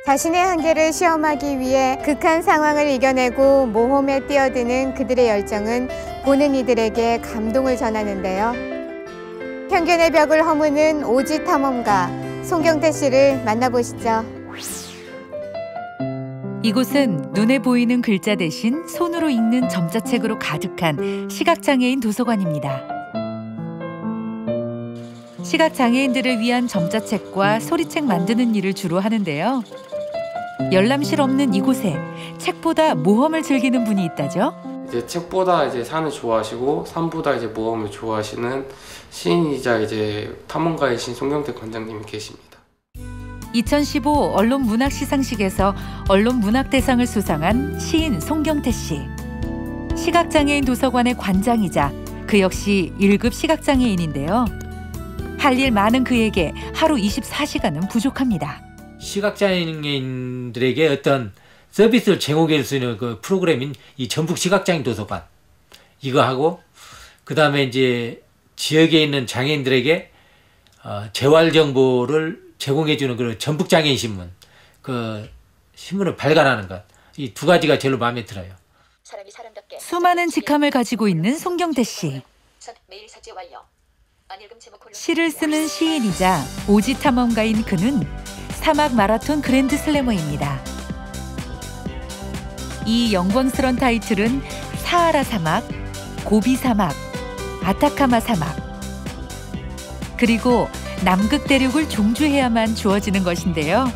자신의 한계를 시험하기 위해 극한 상황을 이겨내고 모험에 뛰어드는 그들의 열정은 보는 이들에게 감동을 전하는데요. 편견의 벽을 허무는 오지 탐험가 송경태 씨를 만나보시죠. 이곳은 눈에 보이는 글자 대신 손으로 읽는 점자책으로 가득한 시각장애인 도서관입니다. 시각장애인들을 위한 점자책과 소리책 만드는 일을 주로 하는데요. 열람실 없는 이곳에 책보다 모험을 즐기는 분이 있다죠? 이제 책보다 이제 산을 좋아하시고 산보다 이제 모험을 좋아하시는 시인이자 이제 탐험가이신 송경태 관장님이 계십니다. 2015 언론문학시상식에서 언론문학대상을 수상한 시인 송경태 씨. 시각장애인 도서관의 관장이자 그 역시 1급 시각장애인인데요. 할 일 많은 그에게 하루 24시간은 부족합니다. 시각장애인들에게 어떤 서비스를 제공할 수 있는 그 프로그램인 이 전북 시각장애인 도서관 이거 하고 그 다음에 이제 지역에 있는 장애인들에게 재활 정보를 제공해주는 그 전북 장애인 신문 그 신문을 발간하는 것 이 두 가지가 제일 마음에 들어요. 수많은 직함을 가지고 있는 송경태 씨. 시를 쓰는 시인이자 오지 탐험가인 그는 사막 마라톤 그랜드 슬래머입니다. 이 영광스런 타이틀은 사하라 사막, 고비 사막, 아타카마 사막, 그리고 남극 대륙을 종주해야만 주어지는 것인데요.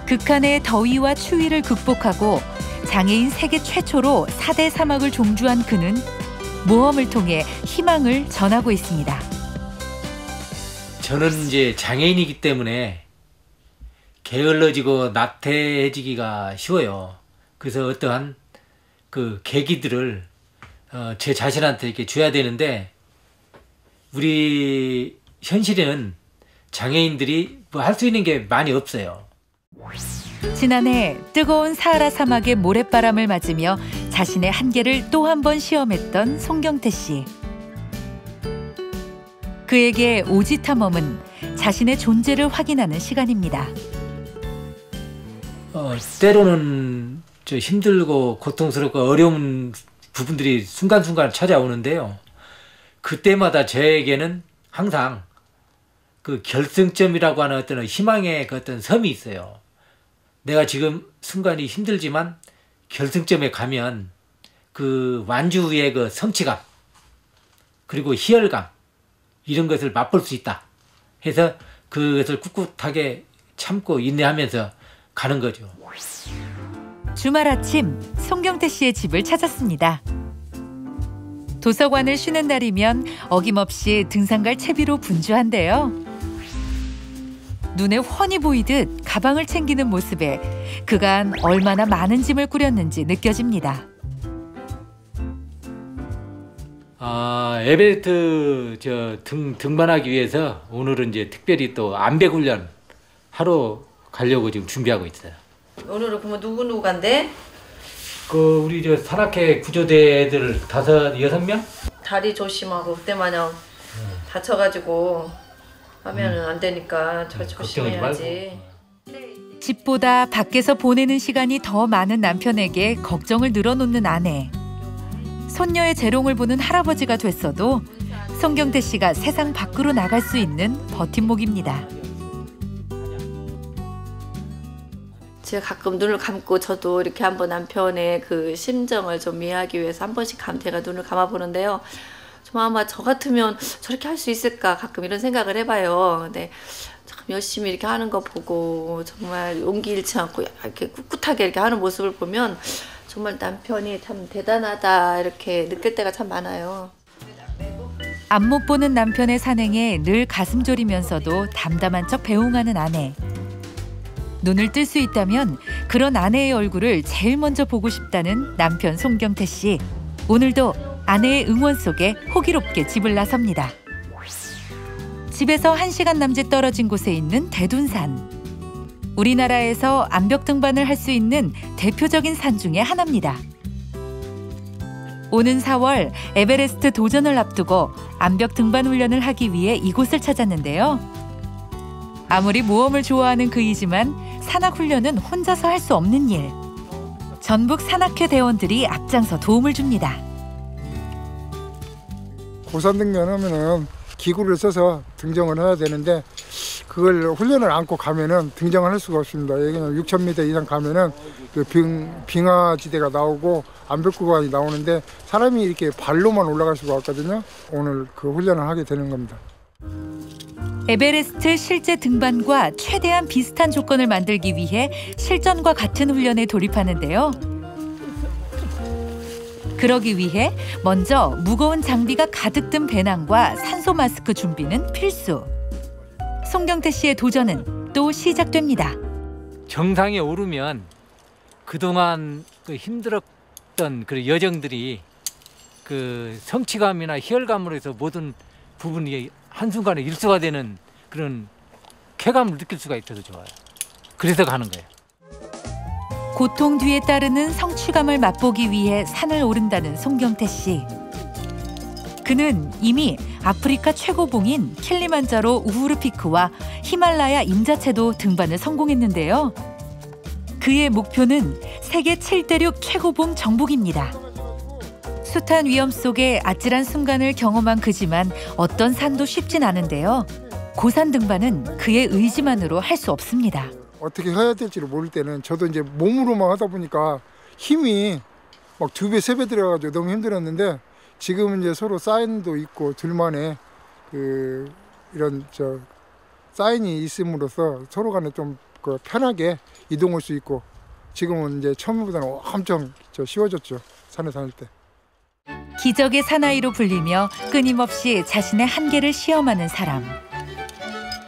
극한의 더위와 추위를 극복하고 장애인 세계 최초로 4대 사막을 종주한 그는 모험을 통해 희망을 전하고 있습니다. 저는 이제 장애인이기 때문에 게을러지고 나태해지기가 쉬워요. 그래서 어떠한 그 계기들을 제 자신한테 이렇게 줘야 되는데 우리 현실에는 장애인들이 뭐 할 수 있는 게 많이 없어요. 지난해 뜨거운 사하라 사막의 모래바람을 맞으며 자신의 한계를 또 한 번 시험했던 송경태 씨. 그에게 오지 탐험은 자신의 존재를 확인하는 시간입니다. 때로는 저 힘들고 고통스럽고 어려운 부분들이 순간순간 찾아오는데요. 그때마다 저에게는 항상 그 결승점이라고 하는 어떤 희망의 그 어떤 섬이 있어요. 내가 지금 순간이 힘들지만 결승점에 가면 그 완주 후의 그 성취감 그리고 희열감 이런 것을 맛볼 수 있다 해서 그것을 꿋꿋하게 참고 인내하면서 가는 거죠. 주말 아침 송경태 씨의 집을 찾았습니다. 도서관을 쉬는 날이면 어김없이 등산갈 채비로 분주한데요. 눈에 훤히 보이듯 가방을 챙기는 모습에 그간 얼마나 많은 짐을 꾸렸는지 느껴집니다. 에베레스트 등반하기 위해서 오늘은 이제 특별히 또 암벽 훈련 하러 가려고 지금 준비하고 있어요. 오늘은 그러면 누구 간대? 우리 산악회 구조대 애들 6명? 다리 조심하고 그때 마냥 다쳐가지고 하면은 안 되니까 잘 조심해야지. 집보다 밖에서 보내는 시간이 더 많은 남편에게 걱정을 늘어놓는 아내. 손녀의 재롱을 보는 할아버지가 됐어도 송경태 씨가 세상 밖으로 나갈 수 있는 버팀목입니다. 제가 가끔 눈을 감고 저도 이렇게 한번 남편의 그 심정을 좀 이해하기 위해서 한 번씩 제가 눈을 감아보는데요. 좀 아마 저 같으면 저렇게 할 수 있을까 가끔 이런 생각을 해봐요. 근데 참 열심히 이렇게 하는 거 보고 정말 용기 잃지 않고 이렇게 꿋꿋하게 이렇게 하는 모습을 보면 정말 남편이 참 대단하다 이렇게 느낄 때가 참 많아요. 앞 못 보는 남편의 산행에 늘 가슴 졸이면서도 담담한 척 배웅하는 아내. 눈을 뜰 수 있다면 그런 아내의 얼굴을 제일 먼저 보고 싶다는 남편 송경태 씨. 오늘도 아내의 응원 속에 호기롭게 집을 나섭니다. 집에서 1시간 남짓 떨어진 곳에 있는 대둔산. 우리나라에서 암벽 등반을 할 수 있는 대표적인 산 중에 하나입니다. 오는 4월 에베레스트 도전을 앞두고 암벽 등반 훈련을 하기 위해 이곳을 찾았는데요. 아무리 모험을 좋아하는 그이지만 산악 훈련은 혼자서 할 수 없는 일. 전북 산악회 대원들이 앞장서 도움을 줍니다. 고산 등반하면은 기구를 써서 등정을 해야 되는데 그걸 훈련을 안고 가면은 등정을 할 수가 없습니다. 왜냐하면 6,000m 이상 가면은 그 빙하지대가 나오고 암벽 구간이 나오는데 사람이 이렇게 발로만 올라갈 수가 없거든요. 오늘 그 훈련을 하게 되는 겁니다. 에베레스트 실제 등반과 최대한 비슷한 조건을 만들기 위해 실전과 같은 훈련에 돌입하는데요. 그러기 위해 먼저 무거운 장비가 가득 든 배낭과 산소 마스크 준비는 필수. 송경태 씨의 도전은 또 시작됩니다. 정상에 오르면 그동안 그 힘들었던 그 여정들이 그 성취감이나 희열감으로 해서 모든 부분이 한순간에 일소가 되는 그런 쾌감을 느낄 수가 있어서 좋아요. 그래서 가는 거예요. 고통 뒤에 따르는 성취감을 맛보기 위해 산을 오른다는 송경태 씨. 그는 이미 아프리카 최고봉인 킬리만자로 우후르피크와 히말라야 임자체도 등반을 성공했는데요. 그의 목표는 세계 7대륙 최고봉 정복입니다. 숱한 위험 속에 아찔한 순간을 경험한 그지만 어떤 산도 쉽진 않은데요. 고산 등반은 그의 의지만으로 할 수 없습니다. 어떻게 해야 될지를 모를 때는 저도 이제 몸으로만 하다 보니까 힘이 막 2배, 3배 들어가지고 너무 힘들었는데 지금은 이제 서로 사인도 있고 둘만의 그 이런 사인이 있음으로써 서로 간에 좀 그 편하게 이동할 수 있고 지금은 이제 처음보다는 엄청 쉬워졌죠. 산에 다닐 때. 기적의 사나이로 불리며 끊임없이 자신의 한계를 시험하는 사람.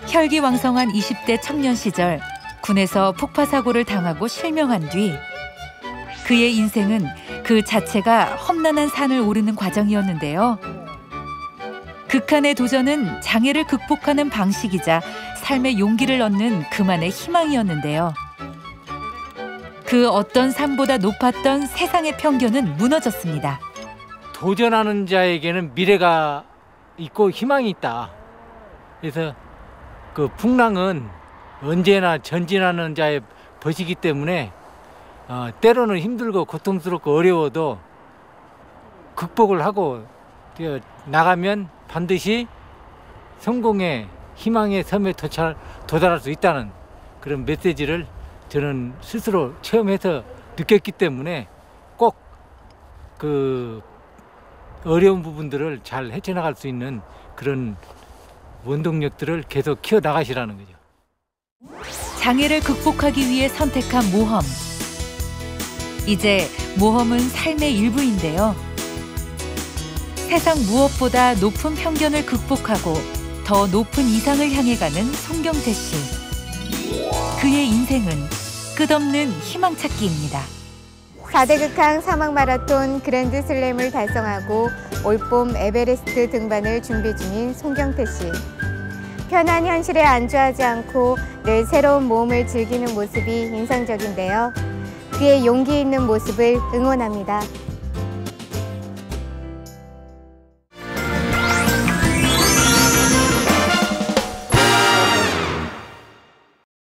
혈기왕성한 20대 청년 시절 군에서 폭파 사고를 당하고 실명한 뒤 그의 인생은 그 자체가 험난한 산을 오르는 과정이었는데요. 극한의 도전은 장애를 극복하는 방식이자 삶의 용기를 얻는 그만의 희망이었는데요. 그 어떤 산보다 높았던 세상의 편견은 무너졌습니다. 도전하는 자에게는 미래가 있고 희망이 있다. 그래서 그 풍랑은 언제나 전진하는 자의 벗이기 때문에 때로는 힘들고 고통스럽고 어려워도 극복을 하고 나가면 반드시 성공의 희망의 섬에 도달할 수 있다는 그런 메시지를 저는 스스로 체험해서 느꼈기 때문에 꼭 그 어려운 부분들을 잘 헤쳐나갈 수 있는 그런 원동력들을 계속 키워나가시라는 거죠. 장애를 극복하기 위해 선택한 모험. 이제 모험은 삶의 일부인데요. 세상 무엇보다 높은 편견을 극복하고 더 높은 이상을 향해 가는 송경태 씨. 그의 인생은 끝없는 희망찾기입니다. 4대 극한 사막 마라톤 그랜드 슬램을 달성하고 올봄 에베레스트 등반을 준비 중인 송경태 씨. 편한 현실에 안주하지 않고 늘 새로운 모험을 즐기는 모습이 인상적인데요. 그의 용기 있는 모습을 응원합니다.